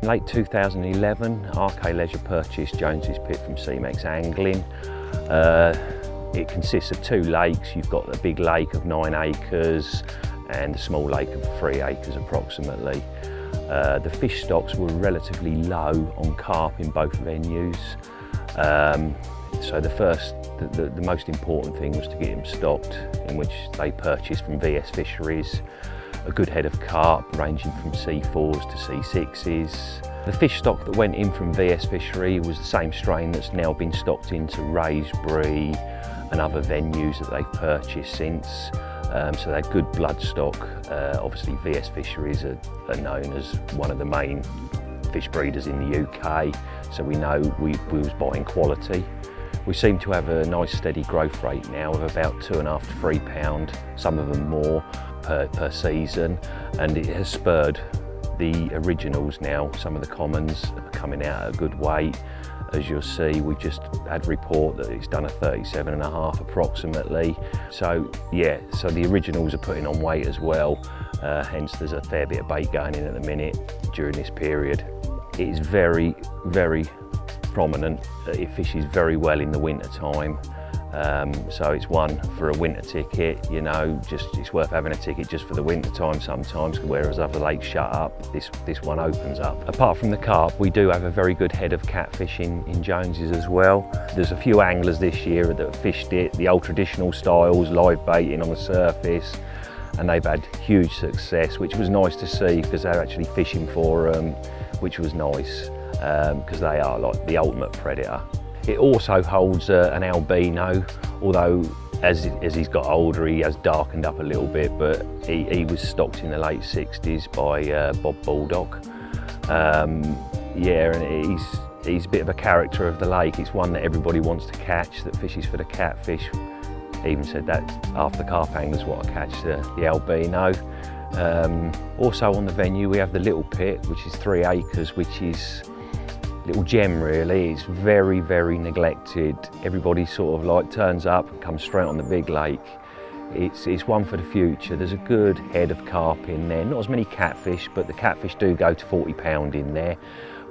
In late 2011, RK Leisure purchased Jones's Pit from CMEX Angling. It consists of two lakes. You've got the big lake of 9 acres and the small lake of 3 acres approximately. The fish stocks were relatively low on carp in both venues. So the most important thing was to get them stocked, in which they purchased from VS Fisheries a good head of carp ranging from C4s to C6s. The fish stock that went in from VS Fishery was the same strain that's now been stocked into Raisbury and other venues that they've purchased since. So they're good blood stock. Obviously VS Fisheries are known as one of the main fish breeders in the UK, so we know we was buying quality. We seem to have a nice steady growth rate now of about 2.5 to 3 pound, some of them more, per season, and it has spurred the originals now. Some of the commons are coming out at a good weight. As you'll see, we've just had a report that it's done a 37.5 approximately. So yeah, so the originals are putting on weight as well, hence there's a fair bit of bait going in at the minute during this period. It is very, very prominent. It fishes very well in the winter time. So it's one for a winter ticket, you know, it's worth having a ticket just for the winter time sometimes, whereas other lakes shut up, this one opens up. Apart from the carp, we do have a very good head of catfish in Jones's as well. There's a few anglers this year that have fished it, the old traditional styles, live baiting on the surface, and they've had huge success, which was nice to see because they're actually fishing for them, which was nice because they are like the ultimate predator. It also holds an albino, although as he's got older he has darkened up a little bit, but he was stocked in the late 60s by Bob Baldock. Yeah, and he's a bit of a character of the lake. It's one that everybody wants to catch, that fishes for the catfish. Even said that half the carp anglers want to catch the albino. Also on the venue we have the Little Pit, which is 3 acres, which is little gem really. It's very, very neglected. Everybody sort of like turns up and comes straight on the big lake. It's one for the future. There's a good head of carp in there. Not as many catfish, but the catfish do go to 40 pound in there.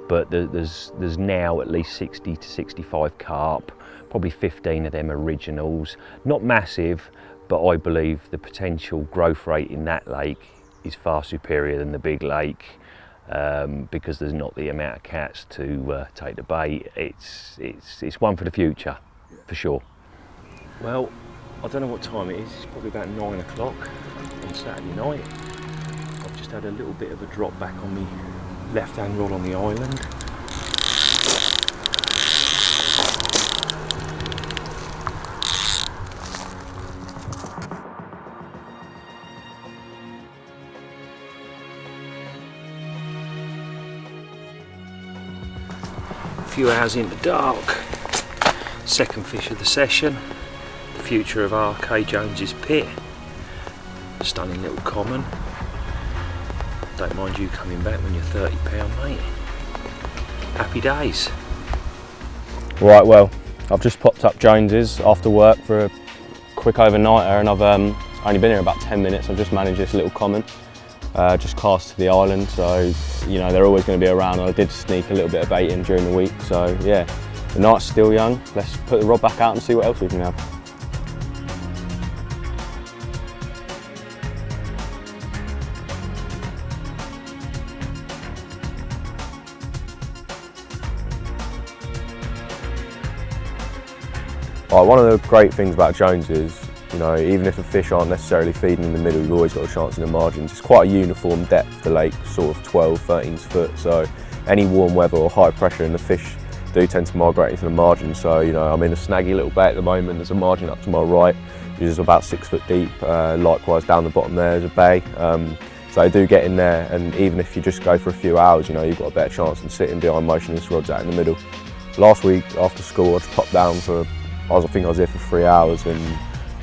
But there's now at least 60 to 65 carp, probably 15 of them originals. Not massive, but I believe the potential growth rate in that lake is far superior than the big lake. Because there's not the amount of cats to take the bait. It's one for the future, for sure. Well, I don't know what time it is. It's probably about 9 o'clock on Saturday night. I've just had a little bit of a drop back on the left-hand rod on the island. A few hours into dark, second fish of the session, the future of RK Jones's Pit. Stunning little common. Don't mind you coming back when you're 30 pound, mate. Happy days. Right, well, I've just popped up Jones's after work for a quick overnighter, and I've only been here about 10 minutes. I've just managed this little common. Just cast to the island, so you know they're always going to be around. I did sneak a little bit of bait in during the week, so yeah, the night's still young. Let's put the rod back out and see what else we can have. Right, one of the great things about Jones is, you know, even if the fish aren't necessarily feeding in the middle, you've always got a chance in the margins. It's quite a uniform depth, the lake, sort of 12, 13 foot, so any warm weather or high pressure and the fish do tend to migrate into the margin. So, you know, I'm in a snaggy little bay at the moment. There's a margin up to my right, which is about 6 foot deep. Likewise down the bottom there's a bay. So I do get in there, and even if you just go for a few hours, you know, you've got a better chance than sitting behind motionless rods out in the middle. Last week after school I just popped down for, I think I was here for 3 hours, and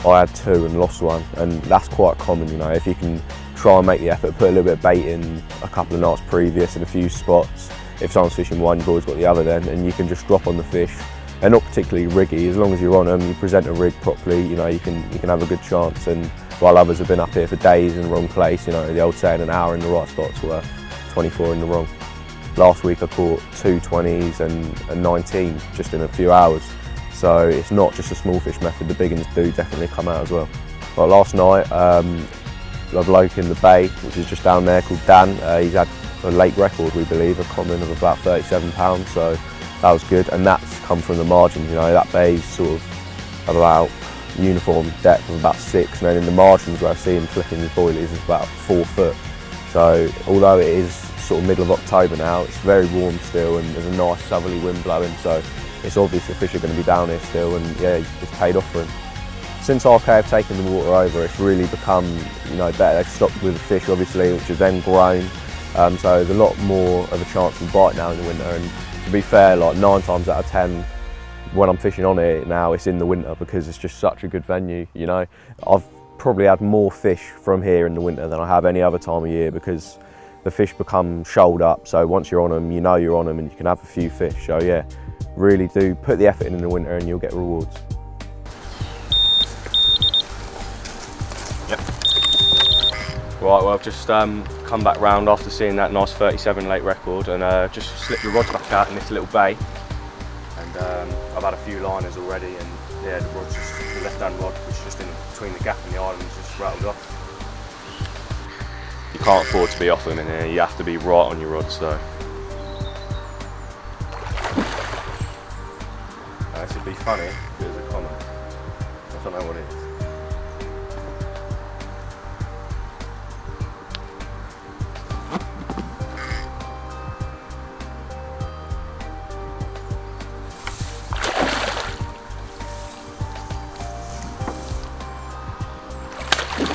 I had 2 and lost 1, and that's quite common, you know. If you can try and make the effort, put a little bit of bait in a couple of nights previous in a few spots. If someone's fishing one, you've always got the other then, and you can just drop on the fish. They're not particularly riggy. As long as you're on them, you present a rig properly, you know, you can have a good chance. And while others have been up here for days in the wrong place, you know, the old saying, an hour in the right spot's worth 24 in the wrong. last week I caught 2 20s and 19 just in a few hours. So it's not just a small fish method, the big ones do definitely come out as well. But last night, a bloke in the bay, which is just down there, called Dan, he's had a lake record, we believe, a common of about 37 pounds, so that was good. And that's come from the margins, you know, that bay's sort of about uniform depth of about 6, and then in the margins where I see him flicking his boilies is about 4 foot. So although it is sort of middle of October now, it's very warm still and there's a nice southerly wind blowing, so it's obvious the fish are going to be down here still, and yeah, it's paid off for him. Since RK have taken the water over, it's really become, you know, better. They've stocked with the fish obviously, which has then grown, so there's a lot more of a chance to bite now in the winter. And to be fair, like 9 times out of 10 when I'm fishing on it now, it's in the winter because it's just such a good venue, you know. I've probably had more fish from here in the winter than I have any other time of year because the fish become shoaled up, so once you're on them, you know you're on them and you can have a few fish. So yeah, really do put the effort in the winter and you'll get rewards. Yep. Right, well I've just come back round after seeing that nice 37 lake record and just slipped the rods back out in this little bay. And I've had a few liners already, and yeah, the rod's just, the left-hand rod, which is just in between the gap and the island, is just rattled off. You can't afford to be off them in here, you have to be right on your rods though. This would be funny if it was a common. I don't know what it is.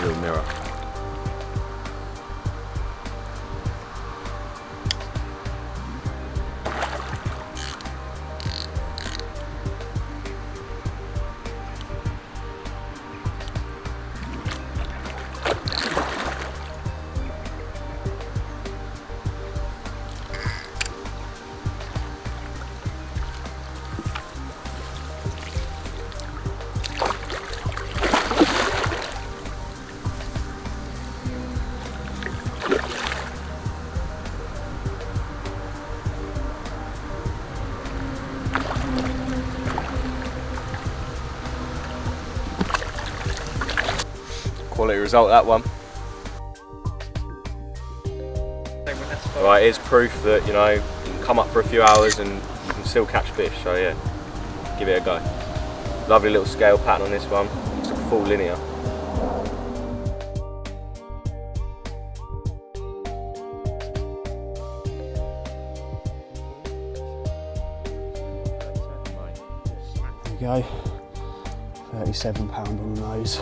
Little mirror. Quality result, that one. Right, it is proof that, you know, you can come up for a few hours and you can still catch fish, so yeah, give it a go. Lovely little scale pattern on this one, it's a full linear. There we go, £37 on the nose.